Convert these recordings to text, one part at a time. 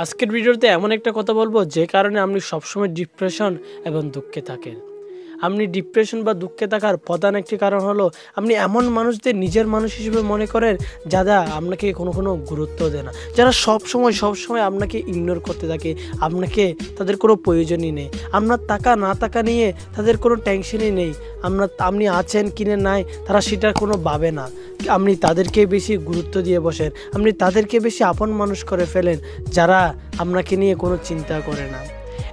আজকের ভিডিওতে এমন একটা কথা বলবো যে কারণে আপনি সবসময় ডিপ্রেশন এবং দুঃখে থাকেন। আপনি ডিপ্রেশন বা দুঃখে থাকার প্রধান একটি কারণ হলো আপনি এমন মানুষদের নিজের মানুষ হিসেবে মনে করেন যারা আপনাকে কোনো গুরুত্ব দেয় না, যারা সবসময় আপনাকে ইগনোর করতে থাকে, আপনাকে তাদের কোনো প্রয়োজনই নেই। আপনার টাকা না টাকা নিয়ে তাদের কোনো টেনশনই নেই। আপনি আছেন কিনে নাই তারা সেটার কোনো ভাবে না। আপনি তাদেরকে বেশি গুরুত্ব দিয়ে বসেন, আপনি তাদেরকে বেশি আপন মানুষ করে ফেলেন যারা আপনাকে নিয়ে কোনো চিন্তা করে না।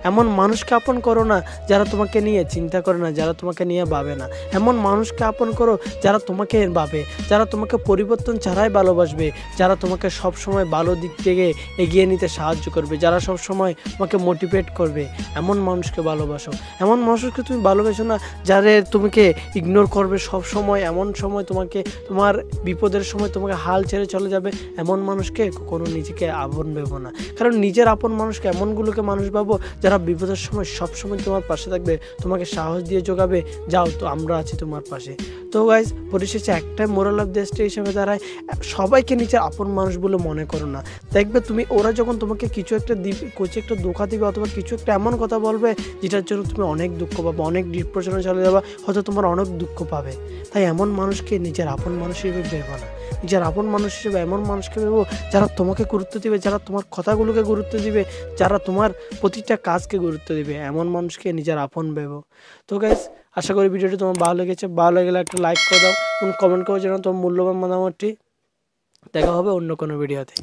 এমন মানুষকে আপন করো না যারা তোমাকে নিয়ে চিন্তা করে না, যারা তোমাকে নিয়ে ভাবে না। এমন মানুষকে আপন করো যারা তোমাকে ভাবে, যারা তোমাকে পরিবর্তন ছাড়াই ভালোবাসবে, যারা তোমাকে সবসময় ভালো দিক থেকে এগিয়ে নিতে সাহায্য করবে, যারা সবসময় তোমাকে মোটিভেট করবে। এমন মানুষকে ভালোবাসো। এমন মানুষকে তুমি ভালোবাসো না যাদের তোমাকে ইগনোর করবে সবসময়, এমন সময় তোমাকে তোমার বিপদের সময় তোমাকে হাল ছেড়ে চলে যাবে। এমন মানুষকে কখনো নিজেকে আপন ভেবো না, কারণ নিজের আপন মানুষকে এমনগুলোকে মানুষ ভাবো যারা বিপদের সময় সবসময় তোমার পাশে থাকবে, তোমাকে সাহস দিয়ে যোগাবে, যাও তো আমরা আছি তোমার পাশে। তো গাইজ, পরিশেষে একটাই মোরাল অফ দ্য স্টোরি হিসেবে দাঁড়ায়, সবাইকে নিজের আপন মানুষ বলে মনে করো না। দেখবে তুমি ওরা যখন তোমাকে কিছু একটা দিবে, কিছু একটা ধোঁকা দিবে অথবা কিছু একটা এমন কথা বলবে যেটার জন্য তুমি অনেক দুঃখ পাবে, অনেক ডিপ্রেশনে চলে যাবে, হয়তো তোমার অনেক দুঃখ পাবে। তাই এমন মানুষকে নিজের আপন মানুষ হিসেবে ভেবো না। নিজের আপন মানুষ হিসেবে এমন মানুষকে ভেবো যারা তোমাকে গুরুত্ব দিবে, যারা তোমার কথাগুলোকে গুরুত্ব দিবে, যারা তোমার প্রতিটা কাজকে গুরুত্ব দিবে। এমন মানুষকে নিজের আপন ভেবো। তো গাইস, আশা করি ভিডিওটি তোমার ভালো লেগেছে। ভালো লাগলে একটা লাইক করে দাও এবং কমেন্ট করে জানাও তোমার মূল্যবান মতামতটি। দেখা হবে অন্য কোনো ভিডিওতে।